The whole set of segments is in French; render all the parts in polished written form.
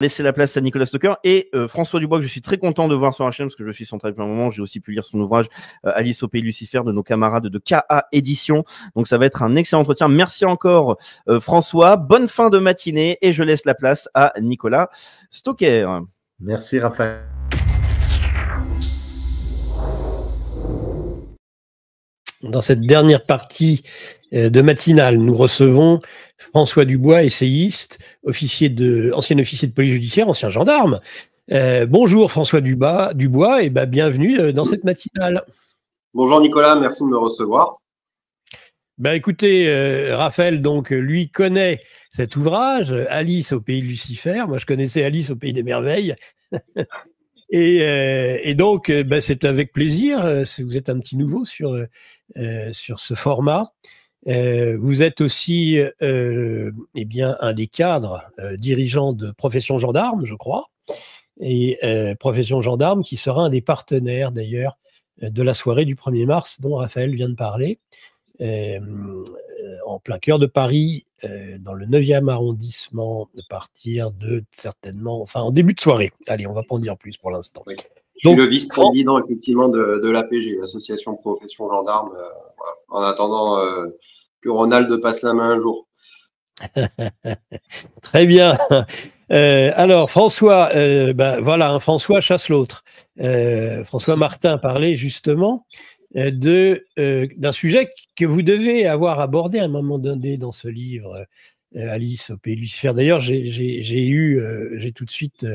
Laisser la place à Nicolas Stocker et François Dubois, que je suis très content de voir sur la chaîne parce que je suis centré depuis un moment. J'ai aussi pu lire son ouvrage Alice au pays de Lucifer de nos camarades de KA Édition. Donc ça va être un excellent entretien. Merci encore François. Bonne fin de matinée et je laisse la place à Nicolas Stocker. Merci Raphaël. Dans cette dernière partie de matinale, nous recevons François Dubois, essayiste, ancien officier de police judiciaire, ancien gendarme. Bonjour François Dubois et bienvenue dans cette matinale. Bonjour Nicolas, merci de me recevoir. Écoutez, Raphaël, donc, lui connaît cet ouvrage, Alice au pays de Lucifer. Moi, je connaissais Alice au pays des merveilles. Et donc, c'est avec plaisir. Vous êtes un petit nouveau sur ce format. Vous êtes aussi un des cadres dirigeants de Profession Gendarme, je crois, et Profession Gendarme qui sera un des partenaires d'ailleurs de la soirée du 1er mars dont Raphaël vient de parler, en plein cœur de Paris, dans le 9e arrondissement, à partir de en début de soirée. Allez, on ne va pas en dire plus pour l'instant. Oui. Je suis le vice-président effectivement de l'APG, l'association Profession Gendarme, voilà, en attendant que Ronald passe la main un jour. Très bien. Alors François, François chasse l'autre. François Martin parlait justement d'un sujet que vous devez avoir abordé à un moment donné dans ce livre, Alice au pays de Lucifer. D'ailleurs, j'ai tout de suite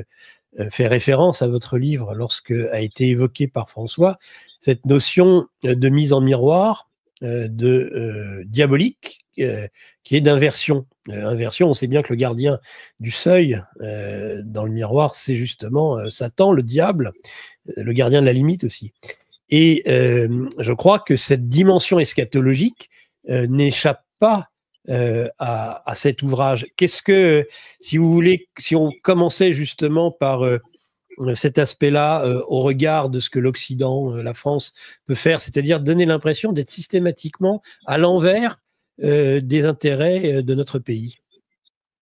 fait référence à votre livre lorsque a été évoqué par François cette notion de mise en miroir, diabolique, qui est d'inversion. Inversion, on sait bien que le gardien du seuil dans le miroir, c'est justement Satan, le diable, le gardien de la limite aussi. Et je crois que cette dimension eschatologique n'échappe pas à cet ouvrage. Qu'est-ce que, si vous voulez, si on commençait justement par cet aspect-là au regard de ce que l'Occident, la France peut faire, c'est-à-dire donner l'impression d'être systématiquement à l'envers des intérêts de notre pays.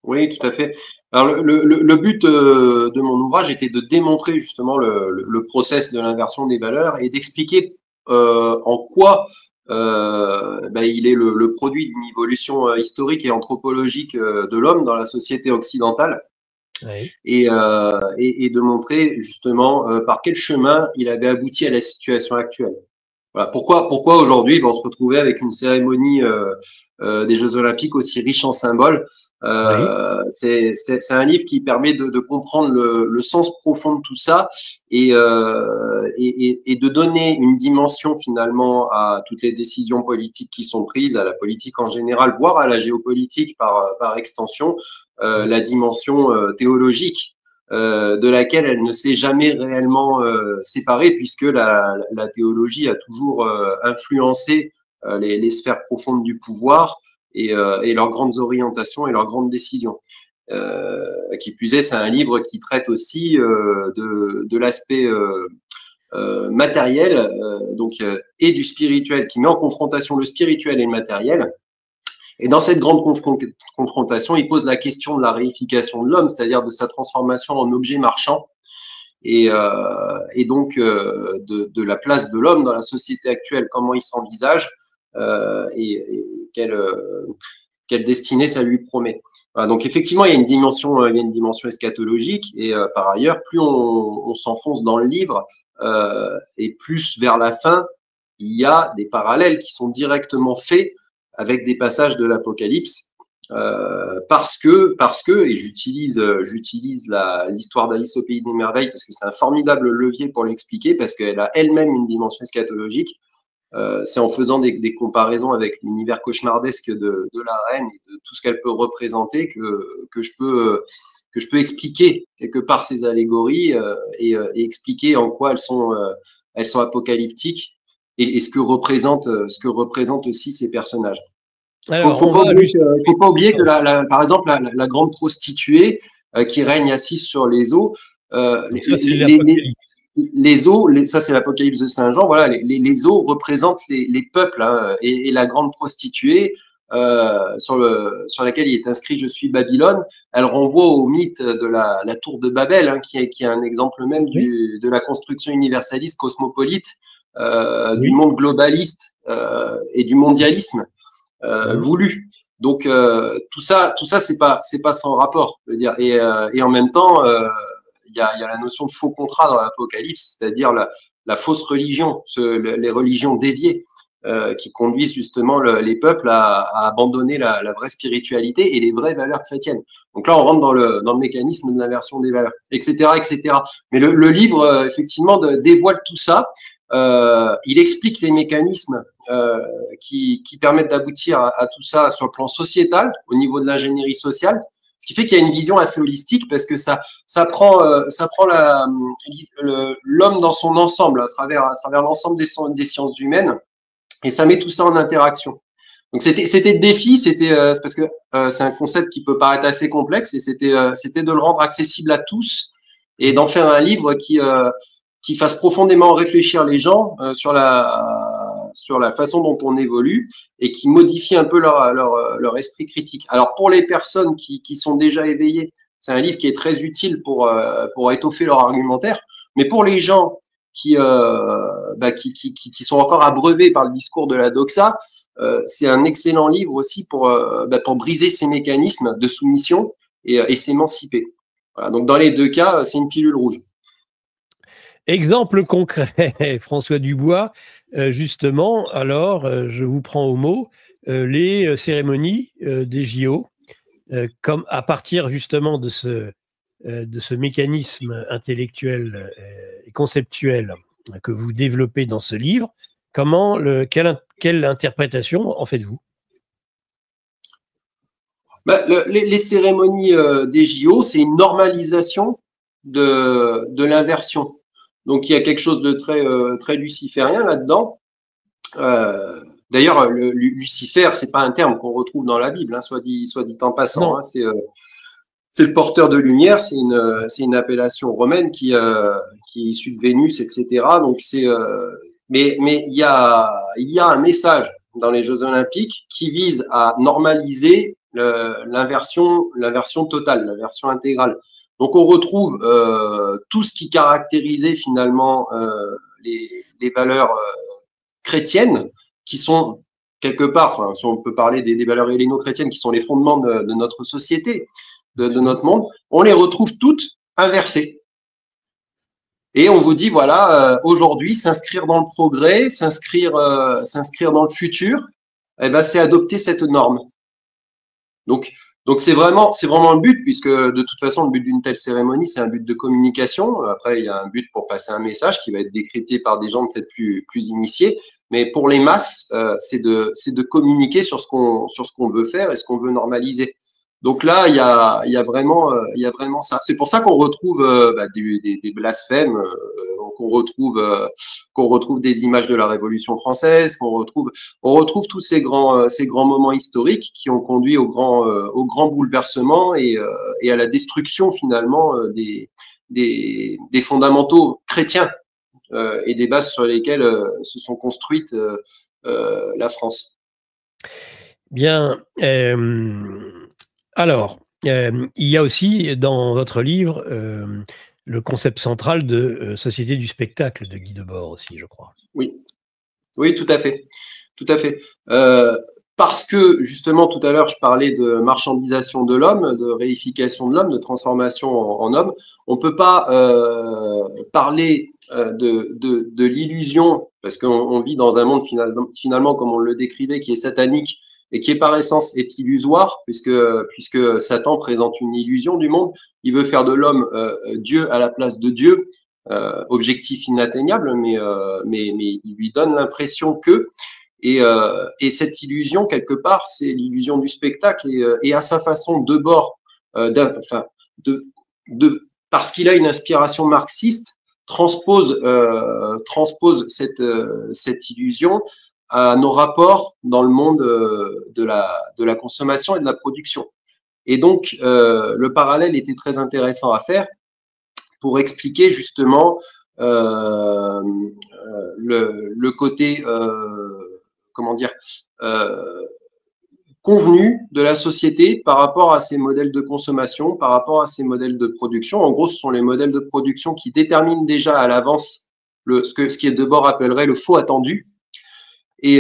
Oui, tout à fait. Alors le but de mon ouvrage était de démontrer justement le process de l'inversion des valeurs et d'expliquer en quoi il est le produit d'une évolution historique et anthropologique de l'homme dans la société occidentale. Oui. Et de montrer justement par quel chemin il avait abouti à la situation actuelle. Voilà. Pourquoi aujourd'hui on se retrouvait avec une cérémonie des Jeux Olympiques aussi riche en symboles. Oui. C'est un livre qui permet de comprendre le sens profond de tout ça et de donner une dimension finalement à toutes les décisions politiques qui sont prises, à la politique en général, voire à la géopolitique par extension, la dimension théologique de laquelle elle ne s'est jamais réellement séparée, puisque la théologie a toujours influencé les sphères profondes du pouvoir et leurs grandes orientations et leurs grandes décisions. Qui plus est, c'est un livre qui traite aussi de l'aspect matériel, et du spirituel, qui met en confrontation le spirituel et le matériel. Et dans cette grande confrontation, il pose la question de la réification de l'homme, c'est-à-dire de sa transformation en objet marchand, et donc de la place de l'homme dans la société actuelle, comment il s'envisage, et quelle destinée ça lui promet. Voilà, donc effectivement, il y a une dimension eschatologique, et par ailleurs, plus on s'enfonce dans le livre, et plus vers la fin, il y a des parallèles qui sont directement faits avec des passages de l'Apocalypse, parce que, et j'utilise l'histoire d'Alice au pays des merveilles, parce que c'est un formidable levier pour l'expliquer, parce qu'elle a elle-même une dimension eschatologique. C'est en faisant des comparaisons avec l'univers cauchemardesque de la reine et de tout ce qu'elle peut représenter que je peux expliquer quelque part ces allégories, et expliquer en quoi elles sont apocalyptiques, et ce que représentent aussi ces personnages. Alors, faut pas oublier que par exemple la grande prostituée qui règne assise sur les eaux, les eaux, ça c'est l'Apocalypse de Saint Jean. Voilà, les eaux représentent les peuples, hein, et la grande prostituée, sur laquelle il est inscrit Je suis Babylone, elle renvoie au mythe de la tour de Babel, hein, qui est un exemple même de la construction universaliste cosmopolite, du monde globaliste et du mondialisme voulu. Donc tout ça c'est pas sans rapport, je veux dire. Et en même temps, il y a la notion de faux contrat dans l'Apocalypse, c'est-à-dire la fausse religion, les religions déviées. Qui conduisent justement les peuples à abandonner la vraie spiritualité et les vraies valeurs chrétiennes. Donc là, on rentre dans le mécanisme de l'inversion des valeurs, etc., etc. Mais le livre, effectivement, dévoile tout ça. Il explique les mécanismes qui permettent d'aboutir à tout ça sur le plan sociétal, au niveau de l'ingénierie sociale, ce qui fait qu'il y a une vision assez holistique parce que ça prend l'homme dans son ensemble, à travers l'ensemble des sciences humaines. Et ça met tout ça en interaction. Donc c'était le défi, c'est parce que c'est un concept qui peut paraître assez complexe et c'était de le rendre accessible à tous et d'en faire un livre qui fasse profondément réfléchir les gens sur la façon dont on évolue et qui modifie un peu leur esprit critique. Alors pour les personnes qui sont déjà éveillées, c'est un livre qui est très utile pour étoffer leur argumentaire, mais pour les gens qui sont encore abreuvés par le discours de la doxa, c'est un excellent livre aussi pour briser ces mécanismes de soumission et s'émanciper. Voilà, donc dans les deux cas, c'est une pilule rouge. Exemple concret, François Dubois, justement, alors je vous prends au mot, les cérémonies des JO, comme à partir justement de ce mécanisme intellectuel et conceptuel que vous développez dans ce livre, quelle interprétation en faites-vous? Les cérémonies des JO, c'est une normalisation de l'inversion. Donc il y a quelque chose de très luciférien là-dedans. D'ailleurs, Lucifer, c'est pas un terme qu'on retrouve dans la Bible, hein, soit dit en passant. Hein, c'est le porteur de lumière, c'est une appellation romaine qui est issue de Vénus, etc. Donc mais il y a un message dans les Jeux Olympiques qui vise à normaliser l'inversion totale, l'inversion intégrale. Donc on retrouve tout ce qui caractérisait finalement les valeurs chrétiennes, qui sont quelque part, enfin, si on peut parler des valeurs helléno-chrétiennes, qui sont les fondements de notre société, de notre monde, on les retrouve toutes inversées. Et on vous dit, voilà, aujourd'hui, s'inscrire dans le progrès, s'inscrire dans le futur, eh ben, c'est adopter cette norme. Donc c'est vraiment le but, puisque de toute façon, le but d'une telle cérémonie, c'est un but de communication. Après, il y a un but pour passer un message qui va être décrypté par des gens peut-être plus initiés. Mais pour les masses, c'est de communiquer sur ce qu'on veut faire et ce qu'on veut normaliser. Donc là, il y a vraiment ça. C'est pour ça qu'on retrouve des blasphèmes, qu'on retrouve des images de la Révolution française, on retrouve tous ces grands moments historiques qui ont conduit au grand bouleversement et à la destruction finalement des fondamentaux chrétiens et des bases sur lesquelles se sont construites la France. Bien. Alors, il y a aussi dans votre livre le concept central de société du spectacle de Guy Debord aussi, je crois. Oui, tout à fait. Parce que justement, tout à l'heure, je parlais de marchandisation de l'homme, de réification de l'homme, de transformation en homme. On peut pas parler de l'illusion, parce qu'on vit dans un monde finalement, comme on le décrivait, qui est satanique, et qui par essence est illusoire, puisque Satan présente une illusion du monde. Il veut faire de l'homme Dieu à la place de Dieu, objectif inatteignable, mais il lui donne l'impression que, et cette illusion quelque part, c'est l'illusion du spectacle, et à sa façon Debord, parce qu'il a une inspiration marxiste, transpose cette illusion à nos rapports dans le monde de la consommation et de la production. Et donc, le parallèle était très intéressant à faire pour expliquer justement le côté, convenu de la société par rapport à ses modèles de consommation, par rapport à ses modèles de production. En gros, ce sont les modèles de production qui déterminent déjà à l'avance ce qui Debord appellerait le faux attendu. Et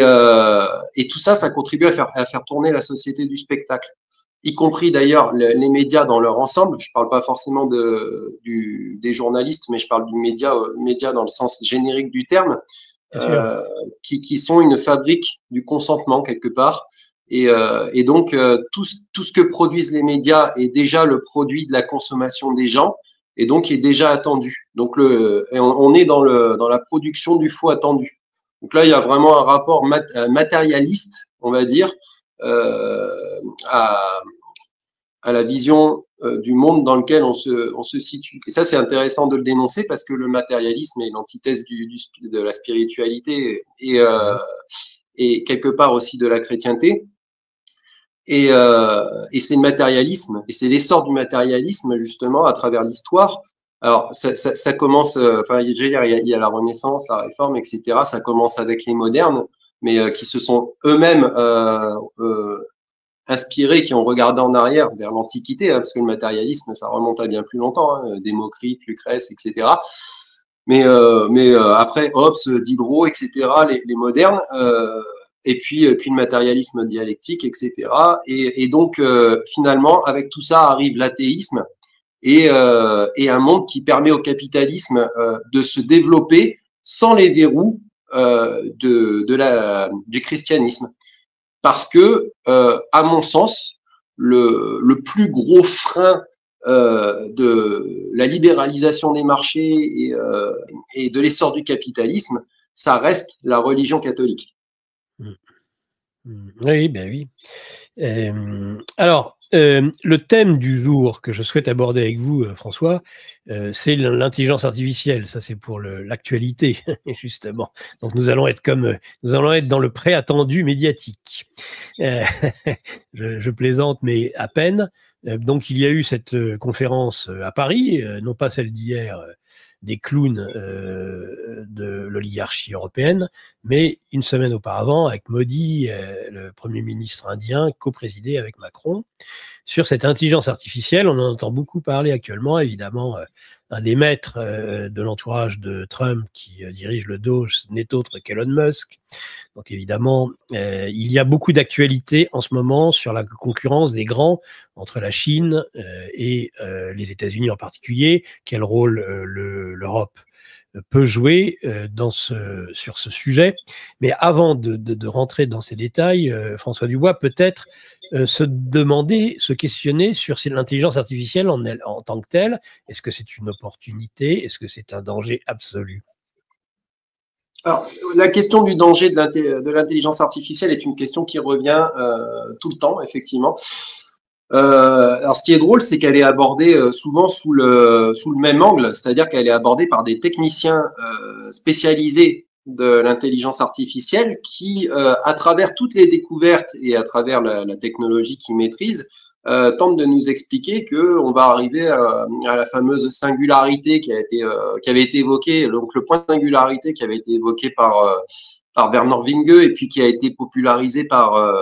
tout ça, ça contribue à faire tourner la société du spectacle, y compris d'ailleurs les médias dans leur ensemble. Je parle pas forcément des journalistes, mais je parle du média dans le sens générique du terme, qui sont une fabrique du consentement quelque part. Et donc, tout ce que produisent les médias est déjà le produit de la consommation des gens, et donc est déjà attendu. Donc, on est dans la production du faux attendu. Donc là, il y a vraiment un rapport matérialiste, on va dire, à la vision du monde dans lequel on se situe. Et ça, c'est intéressant de le dénoncer parce que le matérialisme est l'antithèse de la spiritualité et quelque part aussi de la chrétienté. Et c'est le matérialisme, et c'est l'essor du matérialisme justement à travers l'histoire. Alors ça commence, enfin je veux dire, il y a la Renaissance, la Réforme, etc. Ça commence avec les modernes, mais qui se sont eux-mêmes inspirés, qui ont regardé en arrière vers l'Antiquité, hein, parce que le matérialisme ça remonte à bien plus longtemps, hein, Démocrite, Lucrèce, etc. Mais après Hobbes, Diderot, etc. Les modernes. Et puis le matérialisme dialectique, etc. Et donc, finalement, avec tout ça arrive l'athéisme et un monde qui permet au capitalisme de se développer sans les verrous du christianisme. Parce que, à mon sens, le plus gros frein de la libéralisation des marchés et de l'essor du capitalisme, ça reste la religion catholique. Oui, ben oui. Alors, le thème du jour que je souhaite aborder avec vous, François, c'est l'intelligence artificielle. Ça, c'est pour l'actualité, justement. Donc, nous allons être dans le préattendu médiatique. Je plaisante, mais à peine. Donc, il y a eu cette conférence à Paris, non pas celle d'hier, des clowns de l'oligarchie européenne, mais une semaine auparavant avec Modi, le Premier ministre indien, coprésidé avec Macron, sur cette intelligence artificielle. On en entend beaucoup parler actuellement, évidemment. Un des maîtres de l'entourage de Trump qui dirige le Doge n'est autre qu'Elon Musk. Donc évidemment, il y a beaucoup d'actualités en ce moment sur la concurrence des grands entre la Chine et les États-Unis en particulier. Quel rôle l'Europe peut jouer sur ce sujet. Mais avant de rentrer dans ces détails, François Dubois, peut-être se questionner sur l'intelligence artificielle en tant que telle. Est-ce que c'est une opportunité? Est-ce que c'est un danger absolu? Alors, la question du danger de l'intelligence artificielle est une question qui revient tout le temps, effectivement. Alors, ce qui est drôle, c'est qu'elle est abordée souvent sous le même angle, c'est-à-dire qu'elle est abordée par des techniciens spécialisés de l'intelligence artificielle qui, à travers toutes les découvertes et à travers la technologie qu'ils maîtrisent, tentent de nous expliquer que on va arriver à la fameuse singularité qui avait été évoquée, donc le point de singularité qui avait été évoqué par Bernard Vinge et puis qui a été popularisé par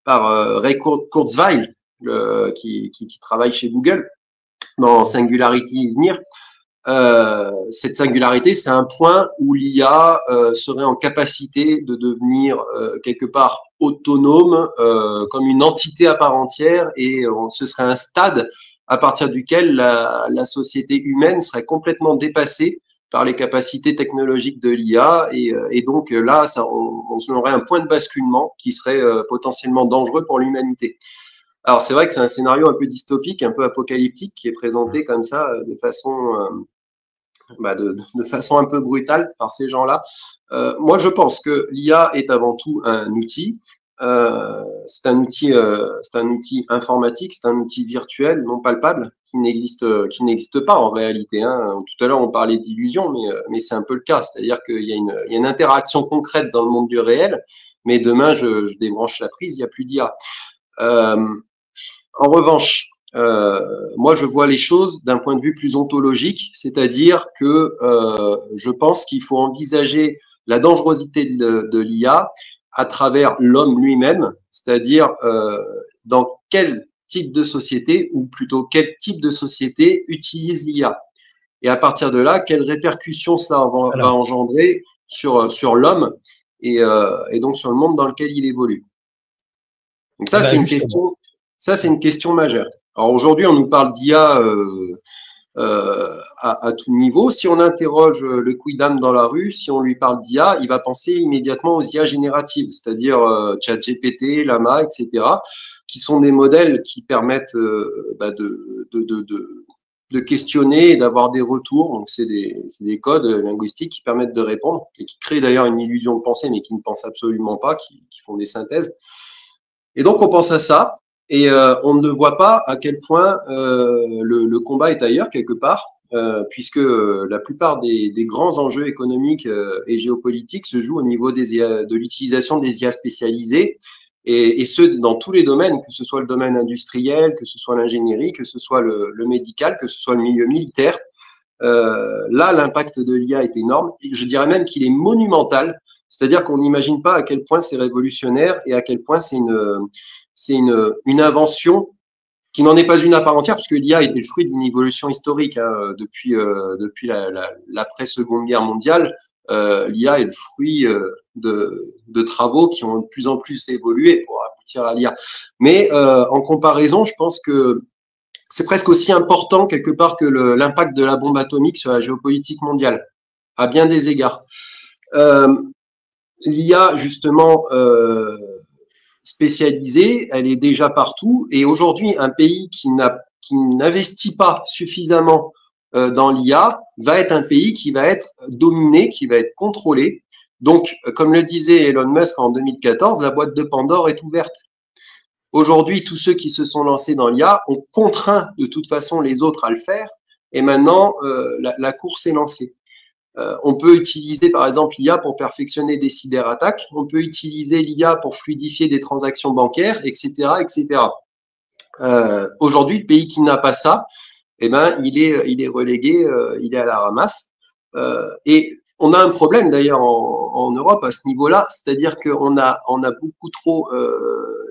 Ray Kurzweil, qui travaille chez Google dans Singularity is Near. Cette singularité, c'est un point où l'IA serait en capacité de devenir quelque part autonome, comme une entité à part entière, et ce serait un stade à partir duquel la société humaine serait complètement dépassée par les capacités technologiques de l'IA, et donc là, on aurait un point de basculement qui serait potentiellement dangereux pour l'humanité. Alors c'est vrai que c'est un scénario un peu dystopique, un peu apocalyptique, qui est présenté comme ça de façon de façon un peu brutale par ces gens-là. Moi, je pense que l'IA est avant tout un outil. C'est un outil informatique, c'est un outil virtuel, non palpable, qui n'existe pas en réalité. Hein. Tout à l'heure, on parlait d'illusion, mais c'est un peu le cas. C'est-à-dire qu'il y a une interaction concrète dans le monde du réel, mais demain, je débranche la prise, il n'y a plus d'IA. En revanche, moi, je vois les choses d'un point de vue plus ontologique, c'est-à-dire que je pense qu'il faut envisager la dangerosité de l'IA à travers l'homme lui-même, c'est-à-dire dans quel type de société, ou plutôt quel type de société utilise l'IA. Et à partir de là, quelles répercussions cela va engendrer sur l'homme et donc sur le monde dans lequel il évolue. Donc ça, c'est une question majeure. Alors aujourd'hui, on nous parle d'IA à tout niveau. Si on interroge le quidam dans la rue, si on lui parle d'IA, il va penser immédiatement aux IA génératives, c'est-à-dire ChatGPT, Llama, etc., qui sont des modèles qui permettent de questionner et d'avoir des retours. Donc, c'est des codes linguistiques qui permettent de répondre et qui créent d'ailleurs une illusion de pensée, mais qui ne pensent absolument pas, qui font des synthèses. Et donc, on pense à ça et on ne voit pas à quel point le combat est ailleurs, quelque part, puisque la plupart des grands enjeux économiques et géopolitiques se jouent au niveau de l'utilisation des IA spécialisées, et ce, dans tous les domaines, que ce soit le domaine industriel, que ce soit l'ingénierie, que ce soit le médical, que ce soit le milieu militaire. Là, l'impact de l'IA est énorme. Je dirais même qu'il est monumental, c'est-à-dire qu'on n'imagine pas à quel point c'est révolutionnaire et à quel point c'est une invention qui n'en est pas une à part entière, parce que l'IA est le fruit d'une évolution historique depuis l'après-Seconde Guerre mondiale. L'IA est le fruit de travaux qui ont de plus en plus évolué pour aboutir à l'IA. Mais en comparaison, je pense que c'est presque aussi important quelque part que l'impact de la bombe atomique sur la géopolitique mondiale, à bien des égards. L'IA, justement, spécialisée, elle est déjà partout. Et aujourd'hui, un pays qui n'investit pas suffisamment dans l'IA va être un pays qui va être dominé, qui va être contrôlé. Donc, comme le disait Elon Musk en 2014, la boîte de Pandore est ouverte. Aujourd'hui, tous ceux qui se sont lancés dans l'IA ont contraint de toute façon les autres à le faire. Et maintenant, la course est lancée. On peut utiliser par exemple l'IA pour perfectionner des cyberattaques. On peut utiliser l'IA pour fluidifier des transactions bancaires, etc., etc. Aujourd'hui, le pays qui n'a pas ça, eh ben, il est relégué, il est à la ramasse. Et on a un problème d'ailleurs en Europe à ce niveau-là, c'est-à-dire qu'on a beaucoup trop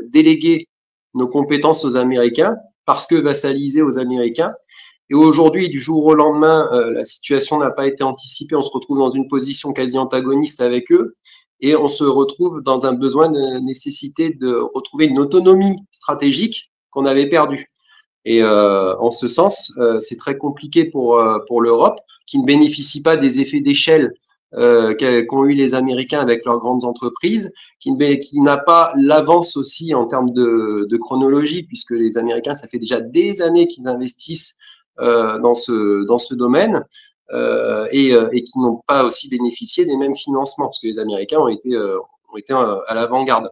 délégué nos compétences aux Américains parce que vassalisés aux Américains. Et aujourd'hui, du jour au lendemain, la situation n'a pas été anticipée. On se retrouve dans une position quasi antagoniste avec eux et on se retrouve dans un besoin de nécessité de retrouver une autonomie stratégique qu'on avait perdue. Et en ce sens, c'est très compliqué pour l'Europe, qui ne bénéficie pas des effets d'échelle qu'ont eu les Américains avec leurs grandes entreprises, qui n'a pas l'avance aussi en termes de chronologie, puisque les Américains, ça fait déjà des années qu'ils investissent dans ce domaine et qui n'ont pas aussi bénéficié des mêmes financements, parce que les Américains ont été à l'avant-garde.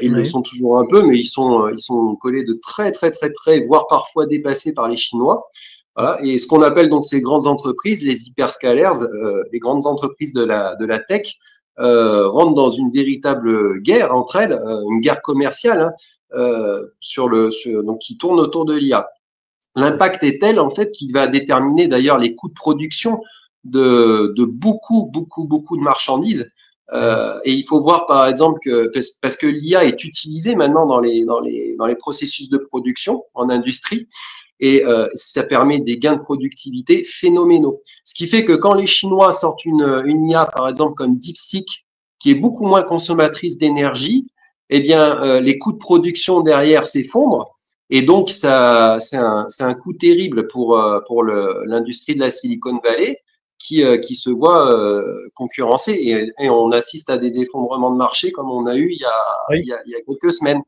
Ils le sont toujours un peu, mais ils sont collés de très très très près, voire parfois dépassés par les Chinois. Voilà. Et ce qu'on appelle donc ces grandes entreprises, les hyperscalers, les grandes entreprises de la tech, rentrent dans une véritable guerre entre elles, une guerre commerciale, donc qui tourne autour de l'IA. L'impact est tel en fait qu'il va déterminer d'ailleurs les coûts de production de beaucoup de marchandises. Et il faut voir par exemple que parce que l'IA est utilisée maintenant dans les processus de production en industrie. Et ça permet des gains de productivité phénoménaux. Ce qui fait que quand les Chinois sortent une IA, par exemple, comme DeepSeek, qui est beaucoup moins consommatrice d'énergie, eh bien, les coûts de production derrière s'effondrent. Et donc, c'est un coût terrible pour l'industrie de la Silicon Valley qui se voit concurrencée. Et on assiste à des effondrements de marché comme on a eu il y a quelques semaines.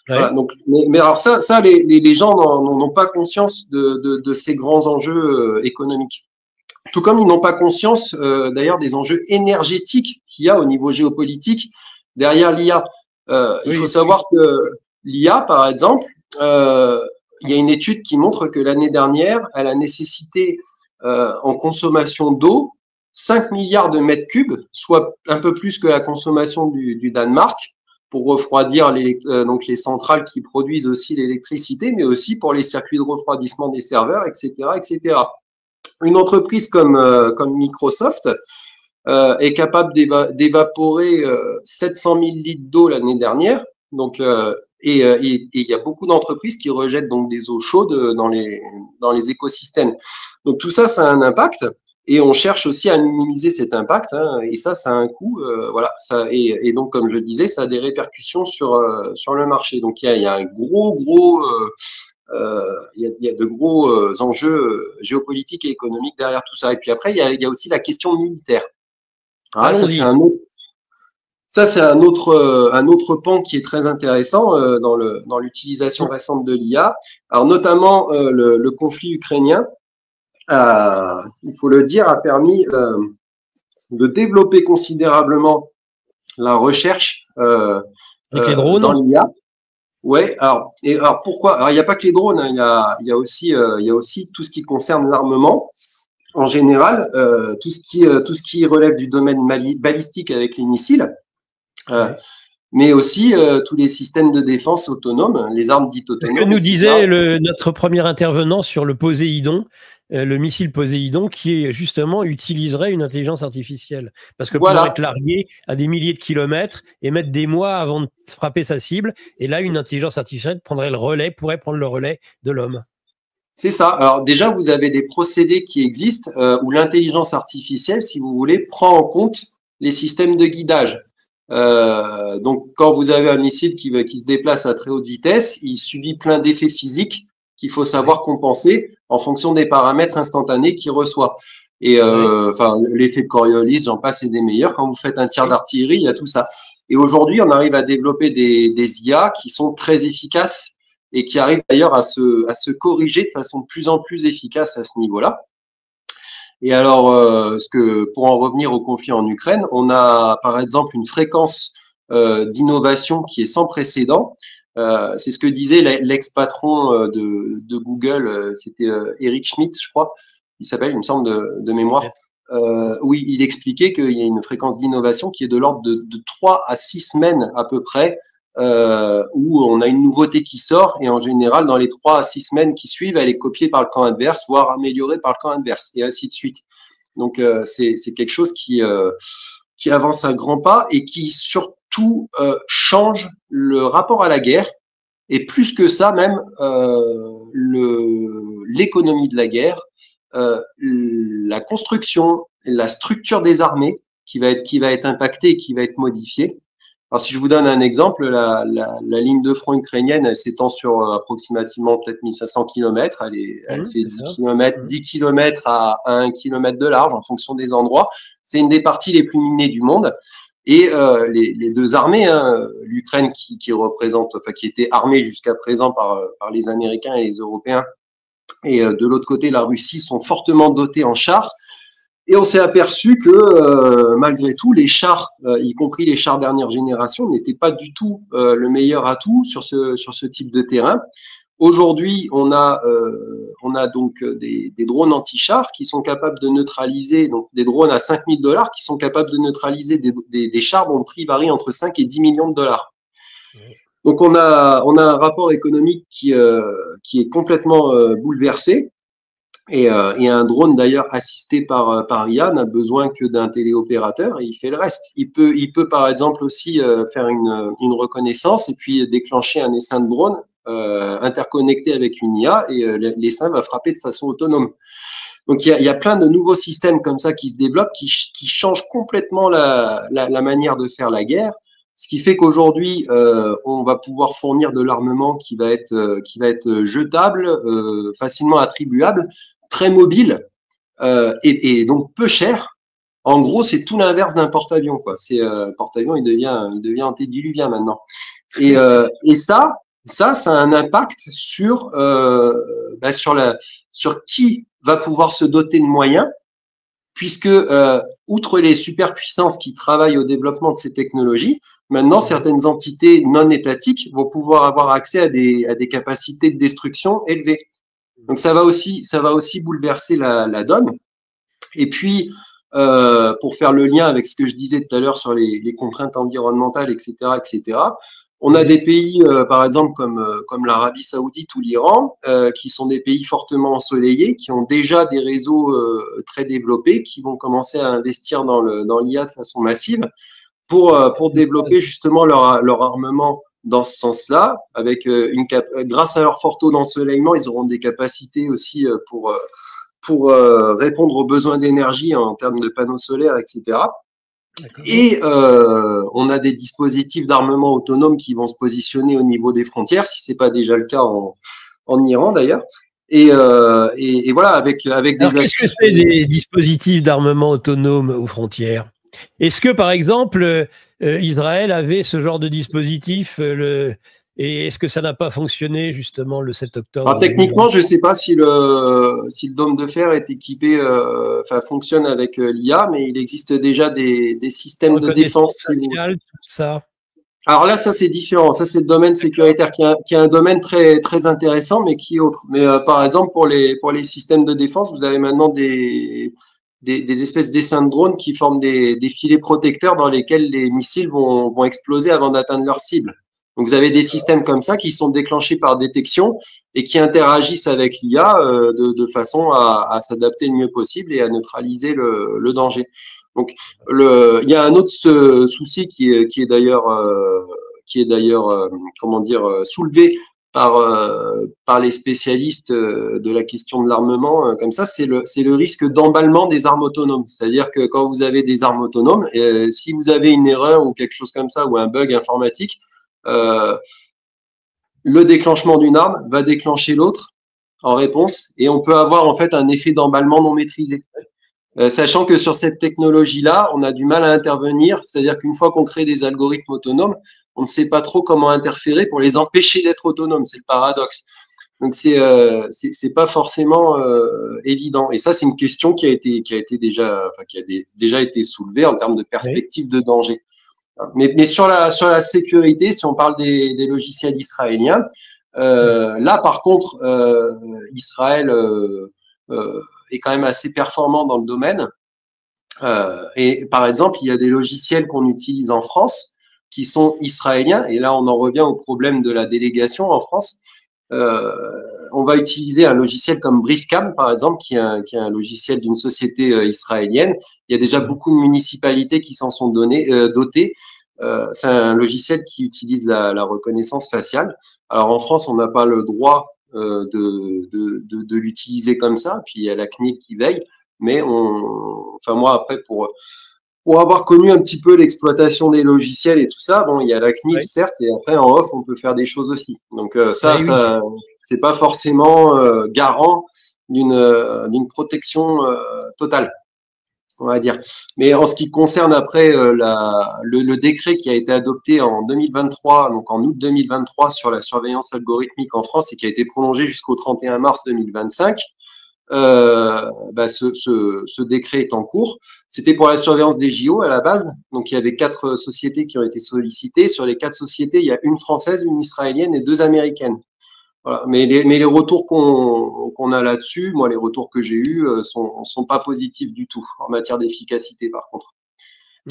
Voilà, donc, mais alors ça les gens n'ont pas conscience de ces grands enjeux économiques. Tout comme ils n'ont pas conscience d'ailleurs des enjeux énergétiques qu'il y a au niveau géopolitique derrière l'IA. Il faut savoir que l'IA, par exemple, il y a une étude qui montre que l'année dernière, elle a nécessité en consommation d'eau 5 milliards de mètres cubes, soit un peu plus que la consommation du Danemark, pour refroidir donc les centrales qui produisent aussi l'électricité, mais aussi pour les circuits de refroidissement des serveurs, etc., etc. Une entreprise comme Microsoft, est capable d'évaporer 700 000 litres d'eau l'année dernière. Donc, et il y a beaucoup d'entreprises qui rejettent donc des eaux chaudes dans les écosystèmes. Donc tout ça, ça a un impact. Et on cherche aussi à minimiser cet impact, hein, et ça a un coût, voilà. Et donc, comme je le disais, ça a des répercussions sur le marché. Donc, il y a un il y a de gros enjeux géopolitiques et économiques derrière tout ça. Et puis après, il y a aussi la question militaire. Ah, ça c'est un autre pan qui est très intéressant dans l'utilisation récente de l'IA. Alors notamment le conflit ukrainien. Il faut le dire, a permis de développer considérablement la recherche avec les drones dans l'IA. Ouais, alors pourquoi? Alors il n'y a pas que les drones, hein, il y a aussi tout ce qui concerne l'armement en général, tout ce qui relève du domaine balistique avec les missiles, mais aussi tous les systèmes de défense autonomes, les armes dites autonomes. Ce que nous disait notre premier intervenant sur le Poséidon, le missile Poséidon, qui justement utiliserait une intelligence artificielle. Parce que pour être largué à des milliers de kilomètres et mettre des mois avant de frapper sa cible, et là, une intelligence artificielle pourrait prendre le relais de l'homme. C'est ça. Alors déjà, vous avez des procédés qui existent où l'intelligence artificielle, si vous voulez, prend en compte les systèmes de guidage. Donc, quand vous avez un missile qui se déplace à très haute vitesse, il subit plein d'effets physiques qu'il faut savoir compenser en fonction des paramètres instantanés qu'il reçoit. Et enfin, l'effet de Coriolis, j'en passe, c'est des meilleurs. Quand vous faites un tir d'artillerie, il y a tout ça. Et aujourd'hui, on arrive à développer des IA qui sont très efficaces et qui arrivent d'ailleurs à se corriger de façon de plus en plus efficace à ce niveau-là. Et alors, pour en revenir au conflit en Ukraine, on a par exemple une fréquence d'innovation qui est sans précédent. C'est ce que disait l'ex-patron de Google, c'était Eric Schmidt, je crois, il s'appelle, il me semble, de mémoire. Oui, il expliquait qu'il y a une fréquence d'innovation qui est de l'ordre de 3 à 6 semaines à peu près, où on a une nouveauté qui sort, et en général, dans les 3 à 6 semaines qui suivent, elle est copiée par le camp adverse, voire améliorée par le camp adverse, et ainsi de suite. Donc, c'est quelque chose qui avance à grands pas et qui surtout change le rapport à la guerre, et plus que ça même, l'économie de la guerre, la construction, la structure des armées qui va être impactée et qui va être modifiée. Alors, si je vous donne un exemple, la ligne de front ukrainienne, elle s'étend sur approximativement peut-être 1500 km. Elle fait 10 km à 1 km de large en fonction des endroits. C'est une des parties les plus minées du monde. Et les deux armées, hein, l'Ukraine qui était armée jusqu'à présent par les Américains et les Européens, et de l'autre côté, la Russie, sont fortement dotés en chars. Et on s'est aperçu que malgré tout, les chars, y compris les chars dernière génération, n'étaient pas du tout le meilleur atout sur ce type de terrain. Aujourd'hui, on a donc des drones anti-chars qui sont capables de neutraliser, donc des drones à $5000 qui sont capables de neutraliser des chars dont le prix varie entre 5 et 10 millions de dollars. Donc on a un rapport économique qui est complètement bouleversé. Et un drone d'ailleurs assisté par IA n'a besoin que d'un téléopérateur et il fait le reste. Il peut par exemple aussi faire une reconnaissance et puis déclencher un essaim de drone interconnecté avec une IA, et l'essaim va frapper de façon autonome. Donc il y a plein de nouveaux systèmes comme ça qui se développent, qui changent complètement la manière de faire la guerre. Ce qui fait qu'aujourd'hui, on va pouvoir fournir de l'armement qui va être jetable, facilement attribuable, très mobile, et donc peu cher. En gros, c'est tout l'inverse d'un porte-avions, quoi. C'est porte-avions, il devient antédiluvien maintenant. Et ça a un impact sur qui va pouvoir se doter de moyens, puisque outre les superpuissances qui travaillent au développement de ces technologies, maintenant certaines entités non étatiques vont pouvoir avoir accès à des capacités de destruction élevées. Donc ça va aussi bouleverser la donne. Et puis pour faire le lien avec ce que je disais tout à l'heure sur les contraintes environnementales, etc., On a des pays, par exemple, comme l'Arabie Saoudite ou l'Iran, qui sont des pays fortement ensoleillés, qui ont déjà des réseaux très développés, qui vont commencer à investir dans l'IA de façon massive pour développer justement leur armement dans ce sens-là. Grâce à leur fort taux d'ensoleillement, ils auront des capacités aussi pour répondre aux besoins d'énergie en termes de panneaux solaires, etc. Et on a des dispositifs d'armement autonome qui vont se positionner au niveau des frontières, si c'est pas déjà le cas en Iran d'ailleurs. Et voilà, avec des. Qu'est-ce que c'est des dispositifs d'armement autonome aux frontières? Est-ce que, par exemple, Israël avait ce genre de dispositif et est-ce que ça n'a pas fonctionné justement le 7 octobre? Alors, techniquement, je ne sais pas si le dôme de fer est équipé, fonctionne avec l'IA, mais il existe déjà des systèmes de défense. Faciale, tout ça. Alors là, ça c'est différent. Ça c'est le domaine sécuritaire qui est un domaine très très intéressant, mais qui est autre. Mais par exemple pour les systèmes de défense, vous avez maintenant des espèces d'essaims de drones qui forment des filets protecteurs dans lesquels les missiles vont exploser avant d'atteindre leur cible. Donc vous avez des systèmes comme ça qui sont déclenchés par détection et qui interagissent avec l'IA de façon à s'adapter le mieux possible et à neutraliser le danger. Donc il y a un autre souci qui est d'ailleurs comment dire soulevé par les spécialistes de la question de l'armement, comme ça, c'est le risque d'emballement des armes autonomes. C'est-à-dire que quand vous avez des armes autonomes, si vous avez une erreur ou quelque chose comme ça, ou un bug informatique, le déclenchement d'une arme va déclencher l'autre en réponse, et on peut avoir en fait un effet d'emballement non maîtrisé. Sachant que sur cette technologie-là, on a du mal à intervenir, c'est-à-dire qu'une fois qu'on crée des algorithmes autonomes, on ne sait pas trop comment interférer pour les empêcher d'être autonomes. C'est le paradoxe. Donc c'est pas forcément évident. Et ça, c'est une question qui a déjà été soulevée en termes de perspective de danger. Mais sur la sécurité, si on parle des logiciels israéliens, là par contre, Israël est quand même assez performant dans le domaine. Et par exemple, il y a des logiciels qu'on utilise en France qui sont israéliens. Et là, on en revient au problème de la délégation en France. On va utiliser un logiciel comme Briefcam, par exemple, qui est un logiciel d'une société israélienne. Il y a déjà beaucoup de municipalités qui s'en sont dotées. C'est un logiciel qui utilise la reconnaissance faciale. Alors en France, on n'a pas le droit de l'utiliser comme ça. Puis il y a la CNIL qui veille. Mais moi après pour avoir connu un petit peu l'exploitation des logiciels et tout ça, bon, il y a la CNIL, certes, et après en off, on peut faire des choses aussi. Donc ça, c'est pas forcément garant d'une protection totale, on va dire. Mais en ce qui concerne après le décret qui a été adopté en 2023, donc en août 2023 sur la surveillance algorithmique en France et qui a été prolongé jusqu'au 31 mars 2025, ce décret est en cours. C'était pour la surveillance des JO à la base. Donc, il y avait 4 sociétés qui ont été sollicitées. Sur les 4 sociétés, il y a une française, une israélienne et 2 américaines. Voilà. Mais les retours qu'on a là-dessus, moi, les retours que j'ai eus sont pas positifs du tout en matière d'efficacité, par contre.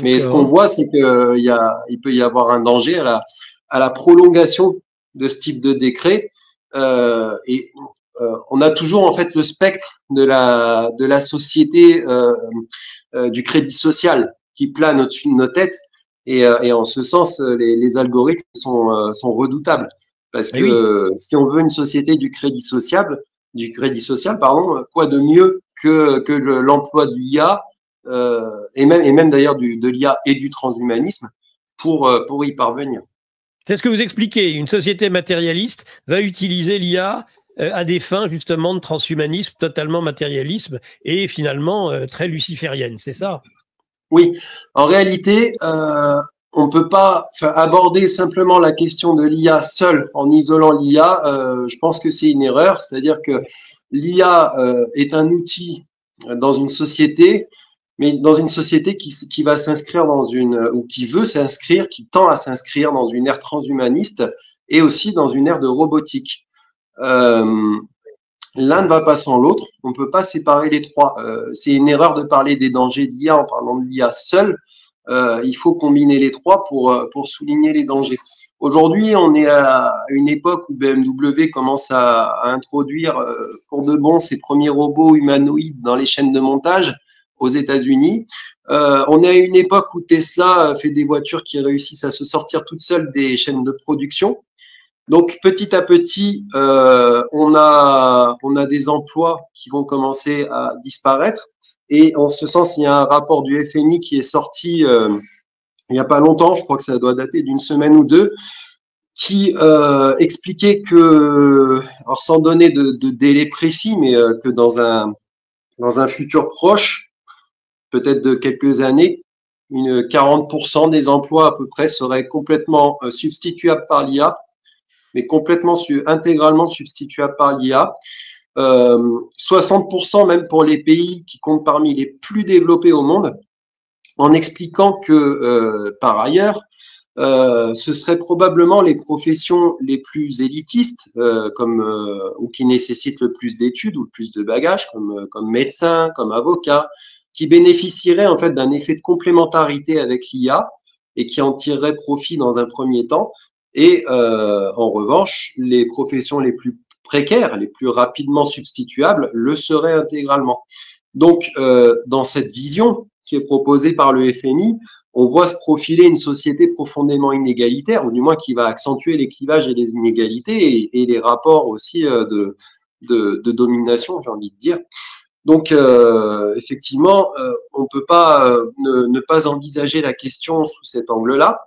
Mais ce qu'on voit, c'est qu'il peut y avoir un danger à la prolongation de ce type de décret. On a toujours en fait le spectre de la société du crédit social qui plane au-dessus de nos têtes et en ce sens les algorithmes sont redoutables parce que si on veut une société du crédit social quoi de mieux que l'emploi de l'IA et même d'ailleurs de l'IA et du transhumanisme pour y parvenir. C'est ce que vous expliquez. Une société matérialiste va utiliser l'IA à des fins justement de transhumanisme, totalement matérialisme et finalement très luciférienne, c'est ça? Oui, en réalité, on ne peut pas aborder simplement la question de l'IA seule en isolant l'IA. Je pense que c'est une erreur, c'est-à-dire que l'IA est un outil dans une société, mais dans une société qui va s'inscrire ou qui veut s'inscrire, qui tend à s'inscrire dans une ère transhumaniste et aussi dans une ère de robotique. L'un ne va pas sans l'autre, on ne peut pas séparer les trois. C'est une erreur de parler des dangers d'IA en parlant de l'IA seule. Il faut combiner les trois pour souligner les dangers. Aujourd'hui, on est à une époque où BMW commence à introduire pour de bon ses premiers robots humanoïdes dans les chaînes de montage aux États-Unis. On est à une époque où Tesla fait des voitures qui réussissent à se sortir toutes seules des chaînes de production. Donc petit à petit, on a des emplois qui vont commencer à disparaître. Et en ce sens, il y a un rapport du FMI qui est sorti il n'y a pas longtemps, je crois que ça doit dater d'une semaine ou deux, qui expliquait que, alors sans donner de délai précis, mais que dans un futur proche, peut-être de quelques années, 40% des emplois à peu près seraient complètement substituables par l'IA, mais complètement intégralement substituables par l'IA. 60% même pour les pays qui comptent parmi les plus développés au monde, en expliquant que par ailleurs, ce seraient probablement les professions les plus élitistes, ou qui nécessitent le plus d'études ou le plus de bagages, comme médecin, comme avocat, qui bénéficieraient en fait d'un effet de complémentarité avec l'IA et qui en tireraient profit dans un premier temps. Et en revanche, les professions les plus précaires, les plus rapidement substituables, le seraient intégralement. Donc, dans cette vision qui est proposée par le FMI, on voit se profiler une société profondément inégalitaire, ou du moins qui va accentuer les clivages et les inégalités et les rapports aussi de domination, j'ai envie de dire. Donc, effectivement, on ne peut pas ne pas envisager la question sous cet angle-là,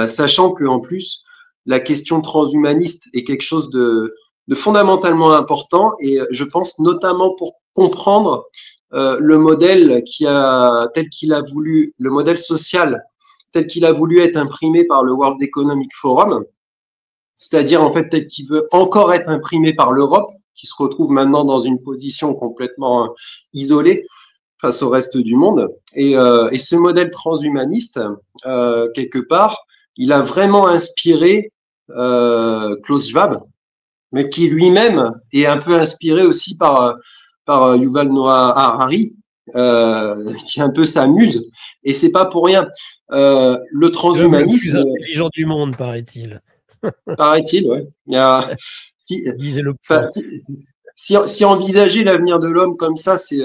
sachant qu'en plus, la question transhumaniste est quelque chose de fondamentalement important, et je pense notamment pour comprendre le modèle tel qu'il a voulu, le modèle social tel qu'il a voulu être imprimé par le World Economic Forum, c'est-à-dire en fait tel qu'il veut encore être imprimé par l'Europe, qui se retrouve maintenant dans une position complètement isolée face au reste du monde. Et ce modèle transhumaniste, quelque part, il a vraiment inspiré Klaus Schwab, mais qui lui-même est un peu inspiré aussi par Yuval Noah Harari, qui est un peu sa muse, et c'est pas pour rien. Le transhumanisme, le plus intelligent du monde, paraît-il. Paraît-il, ouais. Si envisager l'avenir de l'homme comme ça, c'est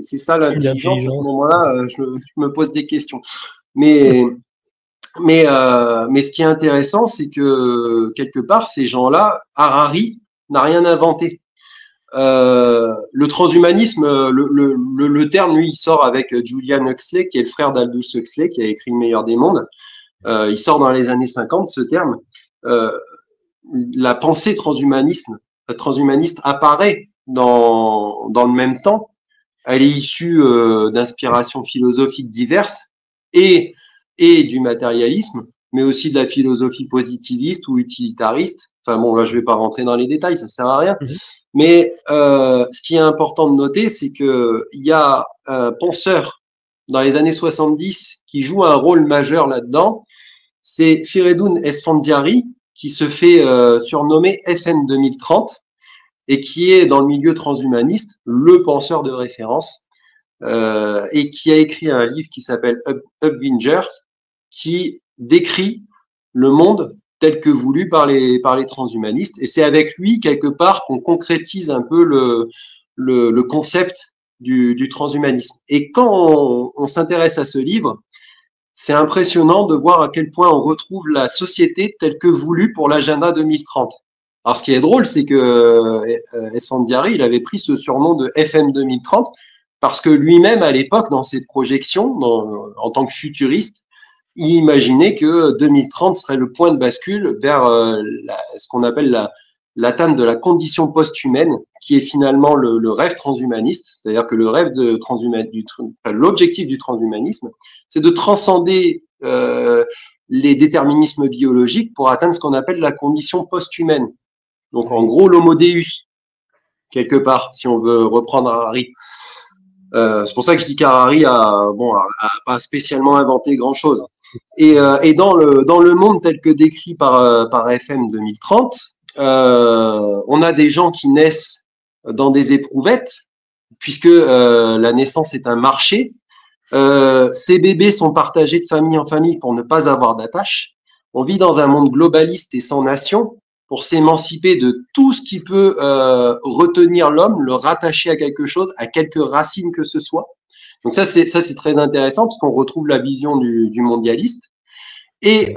ça l'intelligence. À ce moment-là, je me pose des questions. Mais ce qui est intéressant, c'est que quelque part, ces gens-là, Harari n'a rien inventé. Le transhumanisme, le terme, lui, il sort avec Julian Huxley, qui est le frère d'Aldous Huxley, qui a écrit Le meilleur des mondes. Il sort dans les années 50, ce terme. La pensée transhumaniste apparaît dans le même temps. Elle est issue d'inspirations philosophiques diverses et du matérialisme, mais aussi de la philosophie positiviste ou utilitariste. Enfin bon, là, je vais pas rentrer dans les détails, ça sert à rien. Mais ce qui est important de noter, c'est que il y a un penseur dans les années 70 qui joue un rôle majeur là-dedans. C'est Firedoun Esfandiari, qui se fait surnommer FM 2030 et qui est dans le milieu transhumaniste le penseur de référence, et qui a écrit un livre qui s'appelle Upvingers, qui décrit le monde tel que voulu par les transhumanistes. Et c'est avec lui, quelque part, qu'on concrétise un peu le concept du transhumanisme. Et quand on s'intéresse à ce livre, c'est impressionnant de voir à quel point on retrouve la société telle que voulue pour l'agenda 2030. Alors, ce qui est drôle, c'est que Esfandiari, il avait pris ce surnom de FM 2030 parce que lui-même, à l'époque, dans ses projections, en tant que futuriste, il imaginait que 2030 serait le point de bascule vers ce qu'on appelle l'atteinte de la condition post-humaine, qui est finalement le rêve transhumaniste. C'est-à-dire que le rêve l'objectif du transhumanisme, c'est de transcender les déterminismes biologiques pour atteindre ce qu'on appelle la condition post-humaine. Donc, en gros, l'homo deus, quelque part, si on veut reprendre Harari. C'est pour ça que je dis qu'Harari a pas spécialement inventé grand-chose. Et dans le monde tel que décrit par FM 2030, on a des gens qui naissent dans des éprouvettes, puisque la naissance est un marché. Ces bébés sont partagés de famille en famille pour ne pas avoir d'attache. On vit dans un monde globaliste et sans nation pour s'émanciper de tout ce qui peut retenir l'homme, le rattacher à quelque chose, à quelques racines que ce soit. Donc ça, c'est très intéressant parce qu'on retrouve la vision du mondialiste. Et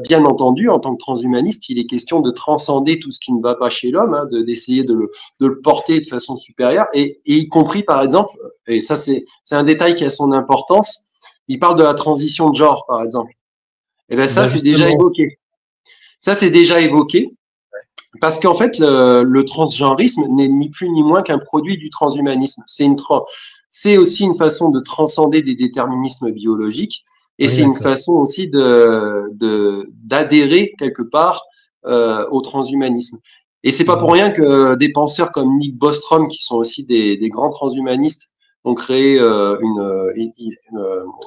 bien entendu, en tant que transhumaniste, il est question de transcender tout ce qui ne va pas chez l'homme, hein, d'essayer de le porter de façon supérieure, et y compris, par exemple, et ça c'est un détail qui a son importance, il parle de la transition de genre, par exemple. Et bien ça, c'est déjà évoqué. Ça, c'est déjà évoqué, parce qu'en fait, le transgenrisme n'est ni plus ni moins qu'un produit du transhumanisme. C'est aussi une façon de transcender des déterminismes biologiques. Et c'est une façon aussi d'adhérer quelque part au transhumanisme. Et c'est pas pour rien que des penseurs comme Nick Bostrom, qui sont aussi des grands transhumanistes, ont créé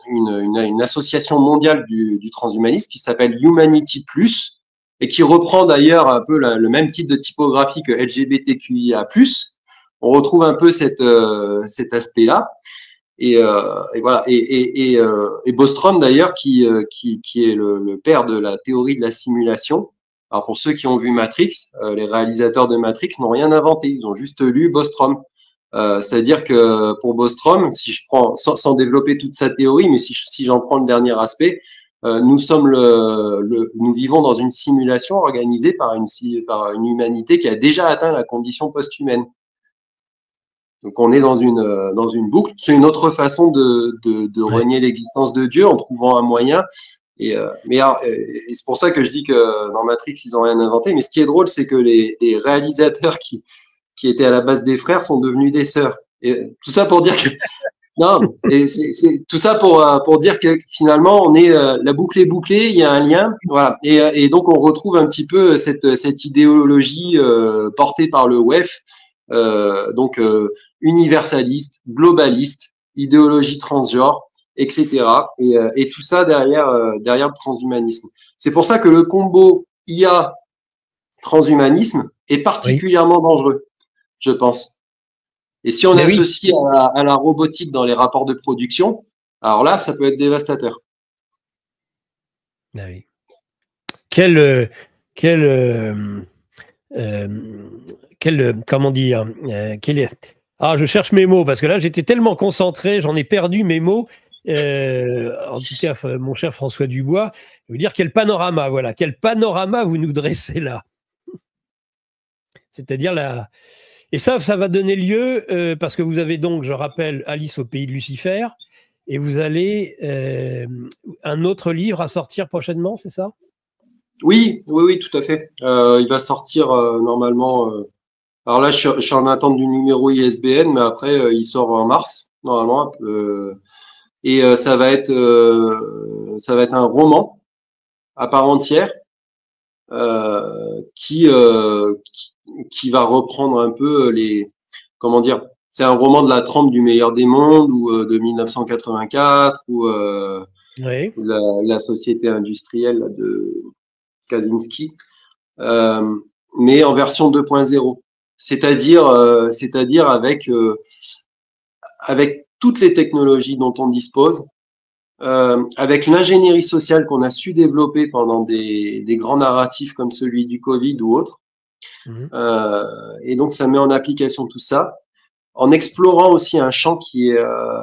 une association mondiale du transhumanisme qui s'appelle Humanity Plus et qui reprend d'ailleurs un peu le même type de typographie que LGBTQIA+. On retrouve un peu cet aspect-là. Et voilà. Et Bostrom d'ailleurs, qui est le père de la théorie de la simulation. Alors pour ceux qui ont vu Matrix, les réalisateurs de Matrix n'ont rien inventé, ils ont juste lu Bostrom. C'est-à-dire que pour Bostrom, si je prends sans développer toute sa théorie, mais si j'en prends le dernier aspect, nous vivons dans une simulation organisée par une humanité qui a déjà atteint la condition post-humaine. Donc on est dans une boucle. C'est une autre façon de renier l'existence de Dieu en trouvant un moyen. Et c'est pour ça que je dis que dans Matrix ils ont rien inventé. Mais ce qui est drôle, c'est que les réalisateurs qui étaient à la base des frères sont devenus des sœurs. Et tout ça pour dire que non, et c'est tout ça pour dire que finalement on est la boucle est bouclée, il y a un lien, voilà. Et donc on retrouve un petit peu cette idéologie portée par le WEF. Donc universaliste, globaliste, idéologie transgenre, etc. Et tout ça derrière le transhumanisme. C'est pour ça que le combo IA transhumanisme est particulièrement dangereux, je pense. Et si on associe à la robotique dans les rapports de production, alors là, ça peut être dévastateur. Ah oui. Comment dire, je cherche mes mots parce que là j'étais tellement concentré, j'en ai perdu mes mots. En tout cas, mon cher François Dubois, je veux dire quel panorama, voilà, quel panorama vous nous dressez là. C'est-à-dire et ça va donner lieu parce que vous avez donc, je rappelle, Alice au pays de Lucifer, et vous allez un autre livre à sortir prochainement, c'est ça? Oui, tout à fait. Il va sortir normalement. Alors là, je suis en attente du numéro ISBN, mais après, il sort en mars, normalement. Et ça va être un roman à part entière qui va reprendre un peu comment dire. C'est un roman de la trempe du meilleur des mondes ou de 1984 ou la société industrielle là, de Kaczynski, mais en version 2.0. C'est-à-dire avec toutes les technologies dont on dispose, avec l'ingénierie sociale qu'on a su développer pendant des grands narratifs comme celui du Covid ou autre. Et donc, ça met en application tout ça, en explorant aussi un champ qui est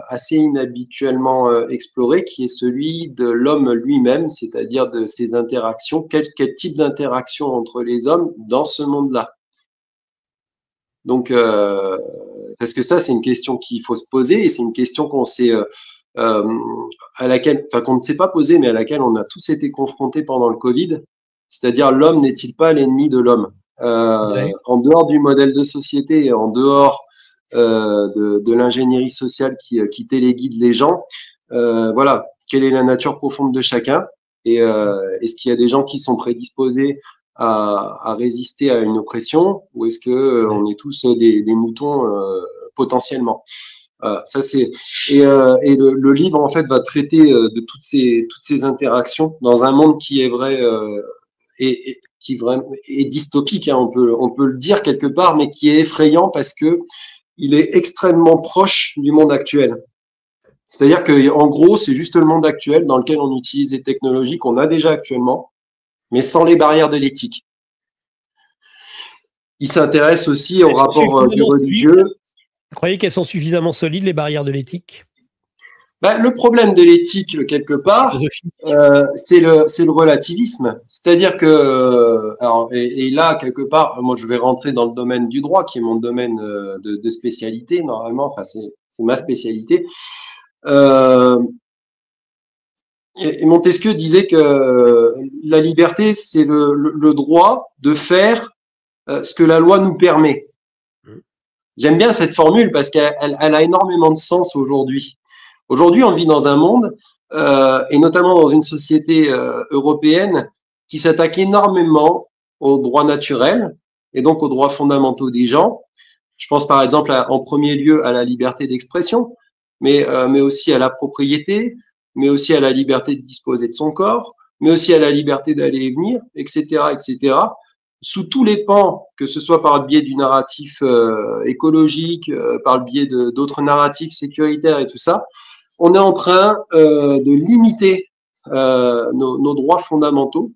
assez inhabituellement exploré, qui est celui de l'homme lui-même, c'est-à-dire de ses interactions, quel type d'interaction entre les hommes dans ce monde-là. Donc, parce que ça, c'est une question qu'il faut se poser et c'est une question qu'on sait, à laquelle, enfin, qu'on ne s'est pas posée, mais à laquelle on a tous été confrontés pendant le Covid. C'est-à-dire, l'homme n'est-il pas l'ennemi de l'homme? En dehors du modèle de société et en dehors de l'ingénierie sociale qui téléguide les gens, voilà, quelle est la nature profonde de chacun? Et est-ce qu'il y a des gens qui sont prédisposés à résister à une oppression, ou est-ce que on est tous des moutons potentiellement? Ça c'est et le livre en fait va traiter de toutes ces interactions dans un monde qui est vrai et qui vraiment est dystopique, hein, on peut le dire quelque part, mais qui est effrayant parce que il est extrêmement proche du monde actuel. C'est-à-dire que en gros, c'est juste le monde actuel dans lequel on utilise les technologies qu'on a déjà actuellement, mais sans les barrières de l'éthique. Il s'intéresse aussi au rapport du religieux. Vous croyez qu'elles sont suffisamment solides, les barrières de l'éthique? Le problème de l'éthique, quelque part, c'est le relativisme. C'est-à-dire que, alors, et là, quelque part, moi, je vais rentrer dans le domaine du droit, qui est mon domaine de spécialité, normalement. Enfin, c'est ma spécialité. Et Montesquieu disait que la liberté, c'est le droit de faire ce que la loi nous permet. J'aime bien cette formule parce qu'elle a énormément de sens aujourd'hui. Aujourd'hui, on vit dans un monde, et notamment dans une société européenne, qui s'attaque énormément aux droits naturels et donc aux droits fondamentaux des gens. Je pense par exemple en premier lieu à la liberté d'expression, mais aussi à la propriété, mais aussi à la liberté de disposer de son corps, mais aussi à la liberté d'aller et venir, etc., etc. Sous tous les pans, que ce soit par le biais du narratif écologique, par le biais d'autres narratifs sécuritaires et tout ça, on est en train de limiter nos droits fondamentaux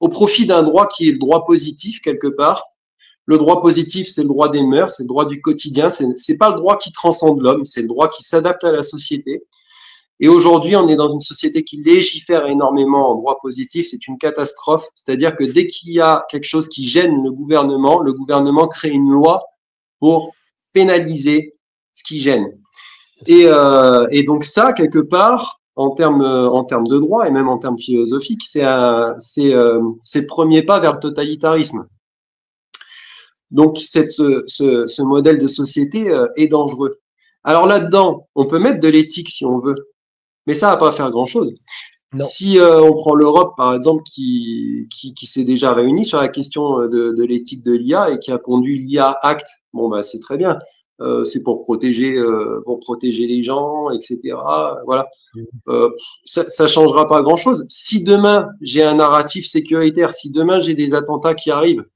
au profit d'un droit qui est le droit positif quelque part. Le droit positif, c'est le droit des mœurs, c'est le droit du quotidien. C'est pas le droit qui transcende l'homme, c'est le droit qui s'adapte à la société. Et aujourd'hui, on est dans une société qui légifère énormément en droit positif. C'est une catastrophe. C'est-à-dire que dès qu'il y a quelque chose qui gêne le gouvernement crée une loi pour pénaliser ce qui gêne. Et donc ça, quelque part, en termes de droit et même en termes philosophiques, c'est le premier pas vers le totalitarisme. Donc ce modèle de société est dangereux. Alors là-dedans, on peut mettre de l'éthique si on veut, mais ça va pas faire grand-chose. Si on prend l'Europe, par exemple, qui s'est déjà réunie sur la question de l'éthique de l'IA et qui a pondu l'IA Act, bon bah c'est très bien. C'est pour protéger les gens, etc. Voilà. Ça changera pas grand-chose. Si demain j'ai un narratif sécuritaire, si demain j'ai des attentats qui arrivent,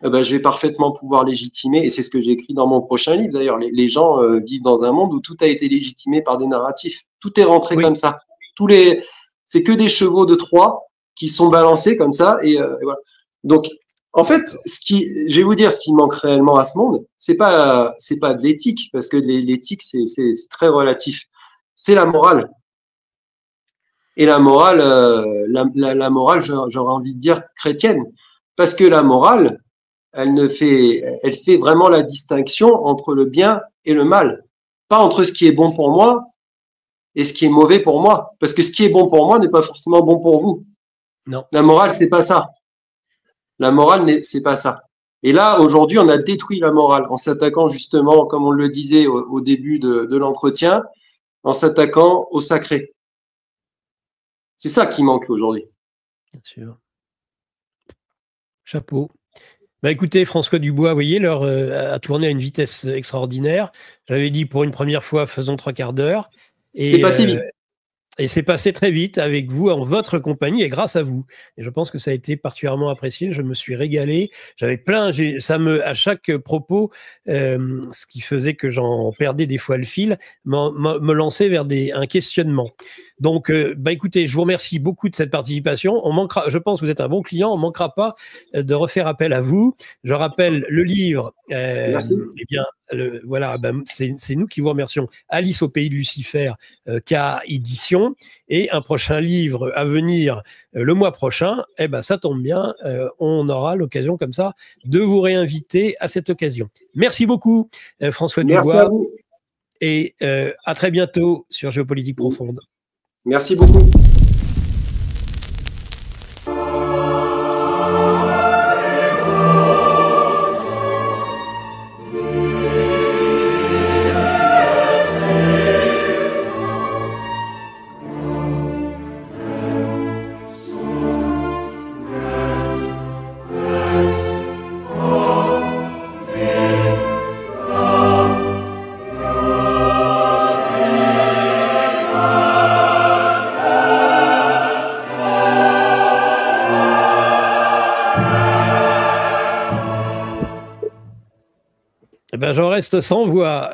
je vais parfaitement pouvoir légitimer, et c'est ce que j'ai écrit dans mon prochain livre d'ailleurs. Les gens vivent dans un monde où tout a été légitimé par des narratifs. Tout est rentré comme ça. C'est que des chevaux de Troie qui sont balancés comme ça, et voilà. Donc, en fait, je vais vous dire, ce qui manque réellement à ce monde, c'est pas de l'éthique, parce que l'éthique c'est très relatif. C'est la morale. Et la morale, la morale, j'aurais envie de dire chrétienne, parce que la morale, elle fait vraiment la distinction entre le bien et le mal, pas entre ce qui est bon pour moi et ce qui est mauvais pour moi, parce que ce qui est bon pour moi n'est pas forcément bon pour vous. Non. La morale, c'est pas ça. La morale, c'est pas ça. Et là, aujourd'hui, on a détruit la morale en s'attaquant justement, comme on le disait au début de l'entretien, en s'attaquant au sacré. C'est ça qui manque aujourd'hui. Bien sûr. Chapeau. Écoutez, François Dubois, vous voyez, l'heure a tourné à une vitesse extraordinaire. J'avais dit pour une première fois, faisons 3/4 d'heure. C'est passé vite. Et c'est passé très vite avec vous, en votre compagnie et grâce à vous. Et je pense que ça a été particulièrement apprécié. Je me suis régalé. J'avais à chaque propos, ce qui faisait que j'en perdais des fois le fil, me lançait vers un questionnement. Donc, écoutez, je vous remercie beaucoup de cette participation. Je pense que vous êtes un bon client. On ne manquera pas de refaire appel à vous. Je rappelle le livre. Merci. Eh bien, voilà, c'est nous qui vous remercions. Alice au pays de Lucifer, K.A. Édition, et un prochain livre à venir le mois prochain. Ça tombe bien, on aura l'occasion comme ça de vous réinviter à cette occasion. Merci beaucoup, François Dubois. Merci à vous. Et à très bientôt sur Géopolitique Profonde. Merci beaucoup. J'en reste sans voix.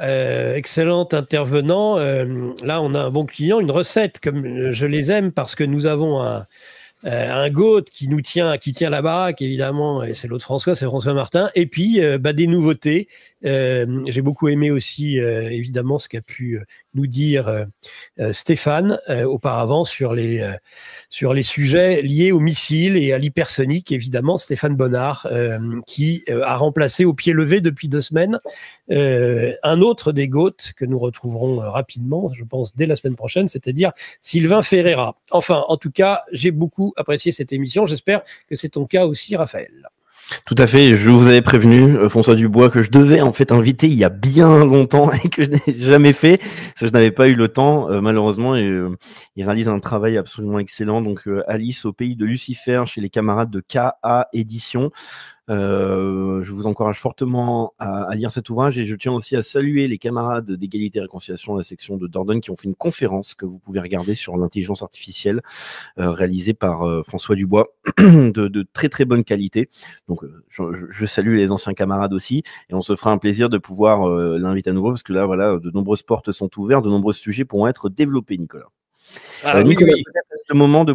Excellent intervenant. Là, on a un bon client, une recette, comme je les aime, parce que nous avons un GOAT qui tient la baraque, évidemment, et c'est l'autre François, c'est François Martin. Et puis, des nouveautés. J'ai beaucoup aimé aussi, évidemment, ce qu'a pu nous dire Stéphane auparavant sur les sujets liés aux missiles et à l'hypersonique, évidemment, Stéphane Bonnard, qui a remplacé au pied levé depuis 2 semaines un autre des GOAT que nous retrouverons rapidement, je pense, dès la semaine prochaine, c'est-à-dire Sylvain Ferreira. Enfin, en tout cas, j'ai beaucoup apprécié cette émission. J'espère que c'est ton cas aussi, Raphaël. Tout à fait, je vous avais prévenu, François Dubois, que je devais en fait inviter il y a bien longtemps et que je n'ai jamais fait, parce que je n'avais pas eu le temps, malheureusement, et il réalise un travail absolument excellent. Donc Alice au pays de Lucifer, chez les camarades de KA Édition. Je vous encourage fortement à lire cet ouvrage, et je tiens aussi à saluer les camarades d'égalité et réconciliation de la section de Dordogne qui ont fait une conférence que vous pouvez regarder sur l'intelligence artificielle réalisée par François Dubois de très très bonne qualité. Donc je salue les anciens camarades aussi, et on se fera un plaisir de pouvoir l'inviter à nouveau, parce que là voilà, de nombreuses portes sont ouvertes, de nombreux sujets pourront être développés, Nicolas. Ah, Nicolas, oui. peut-être est-ce le moment de